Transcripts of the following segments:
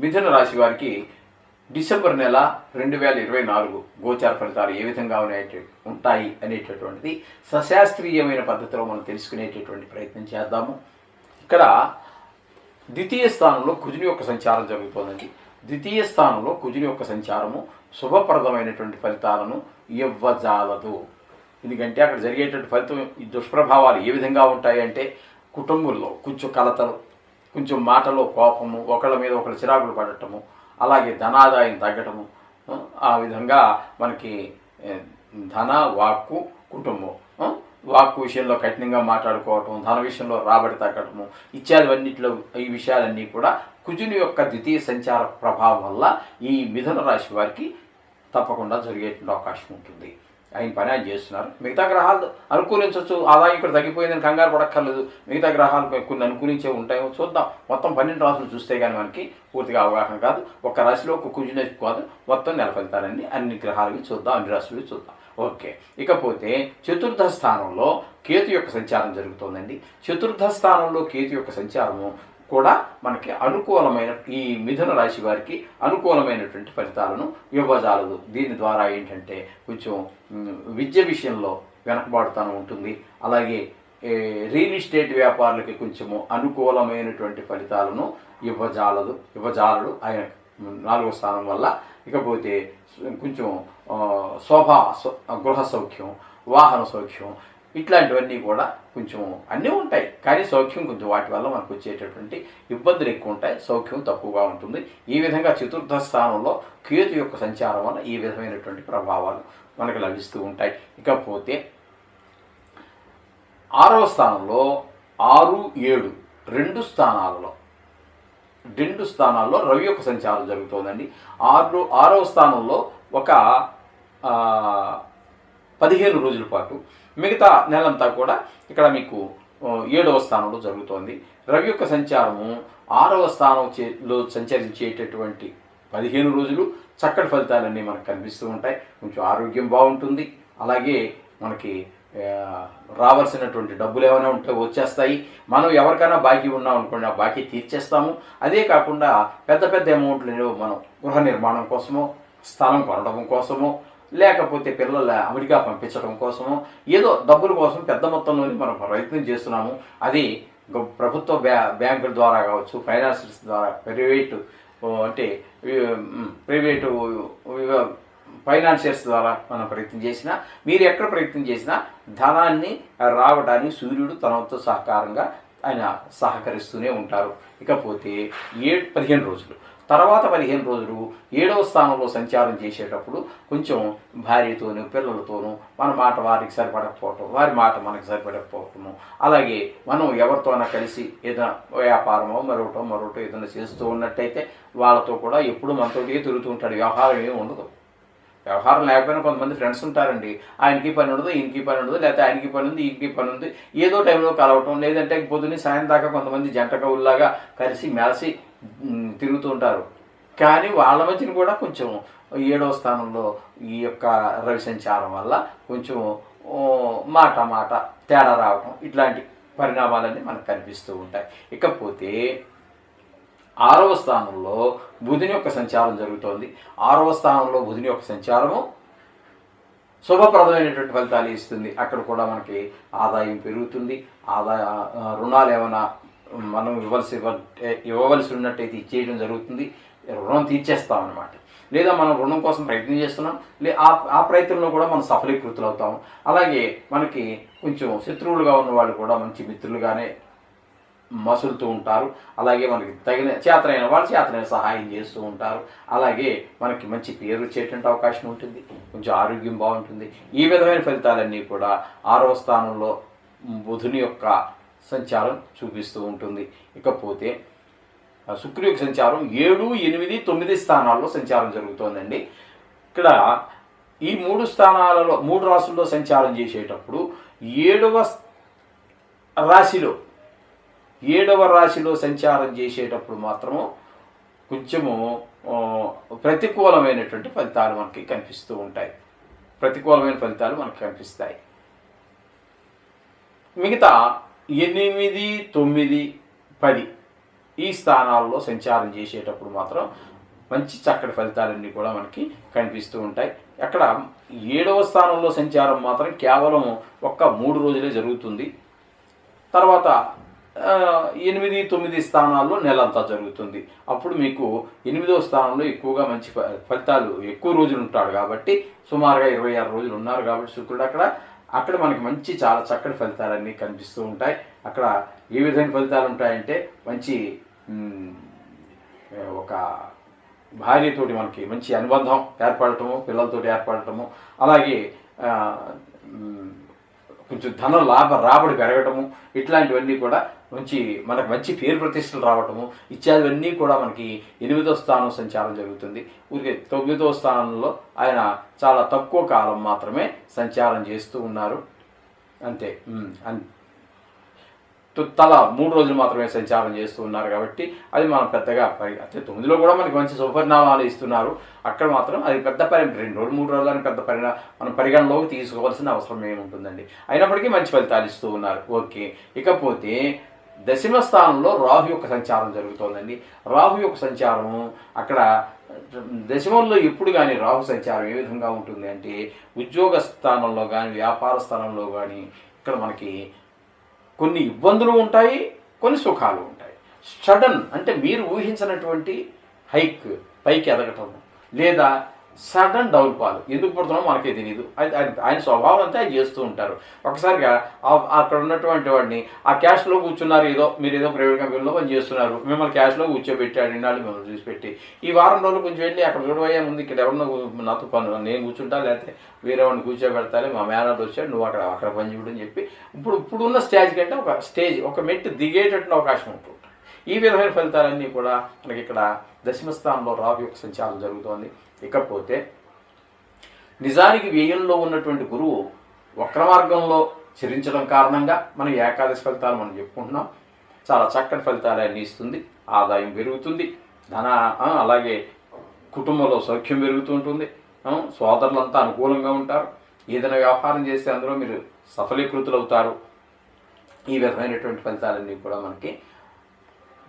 మిథున రాశి వారికి డిసెంబర్ నెల 2024 గోచార ఫలితాలు ఏ విధంగా ఉంటాయి అనేటటువంటిది సశాస్త్రీయమైన పద్ధతిలో మనం తెలుసుకునేటటువంటి ప్రయత్నం చేద్దాము. ఇక్కడ ద్వితీయ స్థానంలో కుజుని యొక్క సంచారం జరుగుతోందండి. ద్వితీయ స్థానంలో కుజుని యొక్క సంచారము శుభప్రదమైనటువంటి ఫలితాలను ఇవ్వజాలదు. ఎందుకంటే అక్కడ జరిగేటువంటి ఫలితం ఈ దుష్ప్రభావాలు ఏ విధంగా ఉంటాయి అంటే కుటుంబంలో కొంచెం కలతలు, కొంచెం మాటలో కోపము, ఒకళ్ళ మీద ఒకళ్ళు చిరాకులు పడటము, అలాగే ధనాదాయం తగ్గటము, ఆ విధంగా మనకి ధన వాక్కు కుటుంబం, వాక్కు విషయంలో కఠినంగా మాట్లాడుకోవటం, ధన విషయంలో రాబడి తగ్గటము ఇత్యాదివన్నిటిలో ఈ విషయాలన్నీ కూడా కుజుని యొక్క ద్వితీయ సంచార ప్రభావం వల్ల ఈ మిథున రాశి వారికి తప్పకుండా జరిగేటువంటి అవకాశం ఉంటుంది. ఆయన పని ఆయన చేస్తున్నారు. మిగతా గ్రహాలు అనుకూలించవచ్చు. ఆదాయం ఇక్కడ తగ్గిపోయిందని కంగారు పడక్కర్లేదు. మిగతా గ్రహాలు కొన్ని అనుకూలించే ఉంటాయో చూద్దాం. మొత్తం 12 రాశులు చూస్తే కానీ మనకి పూర్తిగా అవగాహన కాదు. ఒక రాశిలో ఒక కుజునే కాదు, మొత్తం నెల ఫలితాలన్నీ అన్ని గ్రహాలవి చూద్దాం, అన్ని రాశులు చూద్దాం. ఓకే, ఇకపోతే చతుర్థ స్థానంలో కేతు యొక్క సంచారం జరుగుతుందండి. చతుర్థ స్థానంలో కేతు యొక్క సంచారము కూడా మనకి అనుకూలమైన ఈ మిథున రాశి వారికి అనుకూలమైనటువంటి ఫలితాలను ఇవ్వజాలదు. దీని ద్వారా ఏంటంటే కొంచెం విద్య విషయంలో వెనకబాటుతనం ఉంటుంది. అలాగే ఎస్టేట్ వ్యాపారులకి కొంచెము అనుకూలమైనటువంటి ఫలితాలను ఇవ్వజాలడు ఆయన 4వ స్థానం వల్ల. ఇకపోతే కొంచెం గృహ సౌఖ్యం, వాహన సౌఖ్యం ఇట్లాంటివన్నీ కూడా కొంచెం అన్నీ ఉంటాయి. కానీ సౌఖ్యం కొంచెం వాటి వల్ల మనకు వచ్చేటటువంటి ఇబ్బందులు ఎక్కువ ఉంటాయి, సౌఖ్యం తక్కువగా ఉంటుంది. ఈ విధంగా చతుర్థ స్థానంలో కేతు యొక్క సంచారం వల్ల ఈ విధమైనటువంటి ప్రభావాలు మనకు లభిస్తూ ఉంటాయి. ఇకపోతే 6వ స్థానంలో 6, 7 రెండు స్థానాల్లో రవి యొక్క సంచారం జరుగుతోందండి. 6వ స్థానంలో ఒక 15 రోజుల పాటు, మిగతా నెలంతా కూడా ఇక్కడ మీకు 7వ స్థానంలో జరుగుతోంది. రవి యొక్క సంచారము 6వ స్థానంలో సంచరించేటటువంటి 15 రోజులు చక్కటి ఫలితాలన్నీ మనకు కనిపిస్తూ ఉంటాయి. కొంచెం ఆరోగ్యం బాగుంటుంది. అలాగే మనకి రావాల్సినటువంటి డబ్బులు ఏమైనా ఉంటే వచ్చేస్తాయి. మనం ఎవరికైనా బాకీ ఉన్నాం అనుకోండి, ఆ బాకీ తీర్చేస్తాము. అదే కాకుండా పెద్ద పెద్ద అమౌంట్లు మనం గృహ నిర్మాణం కోసమో, స్థలం కొనడం కోసమో, లేకపోతే పిల్లల అమెరికా పంపించడం కోసమో, ఏదో డబ్బుల కోసం పెద్ద మొత్తంలోని మనం ప్రయత్నం చేస్తున్నాము. అది ప్రభుత్వ బ్యాంకుల ద్వారా కావచ్చు, ఫైనాన్షియల్స్ ద్వారా, ప్రైవేటు ఫైనాన్షియల్స్ ద్వారా మనం ప్రయత్నం చేసినా, మీరు ఎక్కడ ప్రయత్నం చేసినా ధనాన్ని రావడానికి సూర్యుడు తనతో సహకారంగా ఆయన సహకరిస్తూనే ఉంటారు. ఇకపోతే 15 రోజులు తర్వాత 15 రోజులు 7వ స్థానంలో సంచారం చేసేటప్పుడు కొంచెం భార్యతోనూ పిల్లలతోనూ మన మాట వారికి సరిపడకపోవటం, వారి మాట మనకి సరిపడకపోవటము, అలాగే మనం ఎవరితోనైనా కలిసి ఏదైనా వ్యాపారమో మరొకటో ఏదైనా చేస్తూ ఉన్నట్టయితే వాళ్ళతో కూడా ఎప్పుడు మనతోటికే తిరుగుతూ ఉంటాడు. వ్యవహారం ఏమి ఉండదు. వ్యవహారం లేకపోయినా కొంతమంది ఫ్రెండ్స్ ఉంటారండి. ఆయనకి పని ఉండదు, ఈయనకి పని ఉండదు, లేకపోతే ఆయనకి పని ఉంది, ఈయనకి పని ఉంది, ఏదో టైంలో కలవటం, లేదంటే పొద్దున్నే సాయం దాకా కొంతమంది జంట కవుల్లాగా కలిసి మెలిసి తిరుగుతూ ఉంటారు. కానీ వాళ్ళ మధ్యన కూడా కొంచెం 7వ స్థానంలో ఈ యొక్క రవి సంచారం వల్ల కొంచెం మాట తేడా రావటం, ఇట్లాంటి పరిణామాలన్నీ మనకు కనిపిస్తూ ఉంటాయి. ఇకపోతే 6వ స్థానంలో బుధుని యొక్క సంచారం జరుగుతోంది. 6వ స్థానంలో బుధుని యొక్క సంచారము శుభప్రదమైనటువంటి ఫలితాలు ఇస్తుంది. అక్కడ కూడా మనకి ఆదాయం పెరుగుతుంది. రుణాలు ఏమైనా మనం ఇవ్వవలసి ఉన్నట్టయితే ఇచ్చేయడం జరుగుతుంది. రుణం తీర్చేస్తామన్నమాట. లేదా మనం రుణం కోసం ప్రయత్నం చేస్తున్నాం, ఆ ప్రయత్నంలో కూడా మనం సఫలీకృతులు అవుతాము. అలాగే మనకి కొంచెం శత్రువులుగా ఉన్న వాళ్ళు కూడా మంచి మిత్రులుగానే మసులుతూ ఉంటారు. అలాగే మనకి చేతనైన వాళ్ళు చేతనైన సహాయం చేస్తూ ఉంటారు. అలాగే మనకి మంచి పేరు వచ్చేటువంటి అవకాశం ఉంటుంది. కొంచెం ఆరోగ్యం బాగుంటుంది. ఈ విధమైన ఫలితాలన్నీ కూడా 6వ స్థానంలో బుధుని యొక్క సంచారం చూపిస్తూ ఉంటుంది. ఇకపోతే శుక్రుడి యొక్క సంచారం 7, 8, 9 స్థానాల్లో సంచారం జరుగుతోందండి. ఇక్కడ ఈ 3 రాశుల్లో సంచారం చేసేటప్పుడు 7వ రాశిలో సంచారం చేసేటప్పుడు మాత్రము కొంచెము ప్రతికూలమైనటువంటి ఫలితాలు మనకి కనిపిస్తూ ఉంటాయి. ప్రతికూలమైన ఫలితాలు మనకు కనిపిస్తాయి. మిగతా 8, 9, 10 ఈ స్థానాల్లో సంచారం చేసేటప్పుడు మాత్రం మంచి చక్కటి ఫలితాలన్నీ కూడా మనకి కనిపిస్తూ ఉంటాయి. అక్కడ 7వ స్థానంలో సంచారం మాత్రం కేవలం ఒక్క 3 రోజులే జరుగుతుంది. తర్వాత 8, 9 స్థానాల్లో నెలంతా జరుగుతుంది. అప్పుడు మీకు 8వ స్థానంలో ఎక్కువగా మంచి ఫలితాలు ఎక్కువ రోజులు ఉంటాడు కాబట్టి సుమారుగా 26 రోజులు ఉన్నారు కాబట్టి శుక్రుడు అక్కడ మనకి మంచి చాలా చక్కటి ఫలితాలన్నీ కనిపిస్తూ ఉంటాయి. అక్కడ ఏ విధమైన ఫలితాలు ఉంటాయంటే మంచి ఒక భార్యతోటి మనకి మంచి అనుబంధం ఏర్పడటము, పిల్లలతోటి ఏర్పడటము, అలాగే కొంచెం ధనం రాబడి పెరగటము, ఇట్లాంటివన్నీ కూడా మనకు మంచి పేరు ప్రతిష్టలు రావటము ఇత్యాదివన్నీ కూడా మనకి 8వ స్థానం సంచారం జరుగుతుంది. ఊరికే 9వ స్థానంలో ఆయన చాలా తక్కువ కాలం మాత్రమే సంచారం చేస్తూ ఉన్నారు అంతే. తల 3 రోజులు మాత్రమే సంచారం చేస్తూ ఉన్నారు కాబట్టి అది మనం పెద్దగా అయితే 9లో కూడా మనకి మంచి శుభపరిణామాలు ఇస్తున్నారు. అక్కడ మాత్రం అది పెద్ద 2 రోజులు 3 రోజులని పెద్ద మనం పరిగణలోకి తీసుకోవాల్సిన అవసరం ఏముంటుందండి. అయినప్పటికీ మంచి ఫలితాలు ఇస్తూ ఉన్నారు. ఓకే, ఇకపోతే 10వ స్థానంలో రాహు యొక్క సంచారం జరుగుతోందండి. రాహు యొక్క సంచారం అక్కడ 10మంలో ఎప్పుడు కానీ రాహు సంచారం ఏ విధంగా ఉంటుంది అంటే ఉద్యోగ స్థానంలో కానీ వ్యాపార స్థానంలో కానీ ఇక్కడ మనకి కొన్ని ఇబ్బందులు ఉంటాయి, కొన్ని సుఖాలు ఉంటాయి. సడన్ అంటే మీరు ఊహించినటువంటి హైక్ పైకి ఎదగటం లేదా సడన్ డౌన్ఫాల్ ఎందుకు పడుతున్నామో మనకే తెలియదు. ఆయన స్వభావం అంతా ఆయన చేస్తూ ఉంటారు. ఒకసారిగా అక్కడ ఉన్నటువంటి వాడిని ఆ క్యాష్లో కూర్చున్నారు, మీరు ఏదో ప్రైవేట్ కంపెనీలో పని చేస్తున్నారు, మిమ్మల్ని క్యాష్లో కూర్చోబెట్టాడు, ఇన్నాళ్ళు మిమ్మల్ని చూసిపెట్టి ఈ వారం రోజులు కొంచెం వెళ్ళి అక్కడ చూడబోయే ముందు ఇక్కడ ఎవరన్నా నాతో పని నేను కూర్చుంటా, లేకపోతే వేరే వాడిని కూర్చోబెడతాలే, మా మేనేజర్ వచ్చాడు, నువ్వు అక్కడ పని చూడని చెప్పి ఇప్పుడున్న స్టేజ్ కంటే ఒక మెట్టు దిగేటట్టు అవకాశం ఉంటుంది. ఈ విధమైన ఫలితాలన్నీ కూడా మనకి ఇక్కడ 10వ స్థానంలో రాహు యొక్క సంచారం జరుగుతోంది. ఇకపోతే నిజానికి వ్యయంలో ఉన్నటువంటి గురువు వక్ర మార్గంలో చరించడం కారణంగా మనం ఏకాదశి ఫలితాలు మనం చెప్పుకుంటున్నాం. చాలా చక్కటి ఫలితాలన్నీ ఇస్తుంది. ఆదాయం పెరుగుతుంది, అలాగే కుటుంబంలో సౌఖ్యం పెరుగుతూ ఉంటుంది, సోదరులంతా అనుకూలంగా ఉంటారు, ఏదైనా వ్యాపారం చేస్తే అందులో మీరు సఫలీకృతులు అవుతారు. ఈ విధమైనటువంటి ఫలితాలన్నీ కూడా మనకి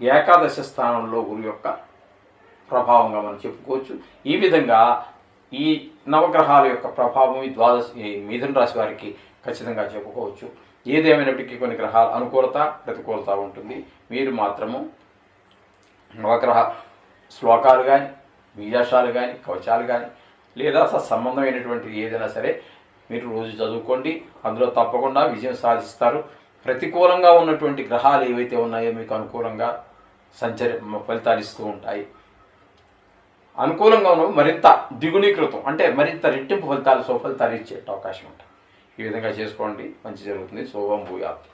ఏకాదశి స్థానంలో గురువు యొక్క ప్రభావంగా మనం చెప్పుకోవచ్చు. ఈ విధంగా ఈ నవగ్రహాల యొక్క ప్రభావం ఈ మిథున రాశి వారికి ఖచ్చితంగా చెప్పుకోవచ్చు. ఏదేమైనప్పటికీ కొన్ని గ్రహాల అనుకూలత ప్రతికూలత ఉంటుంది. మీరు మాత్రము నవగ్రహ శ్లోకాలు కానీ బీజాక్షాలు కానీ కవచాలు కానీ లేదా సంబంధమైనటువంటి ఏదైనా సరే మీరు రోజు చదువుకోండి. అందులో తప్పకుండా విజయం సాధిస్తారు. ప్రతికూలంగా ఉన్నటువంటి గ్రహాలు ఏవైతే ఉన్నాయో మీకు అనుకూలంగా ఫలితాలు ఇస్తూ ఉంటాయి. అనుకూలంగా ఉన్నవి మరింత ద్విగుణీకృతం అంటే మరింత రెట్టింపు ఫలితాలు ఇచ్చే అవకాశం ఉంటుంది. ఈ విధంగా చేసుకోండి, మంచి జరుగుతుంది. శుభం భూయాత్.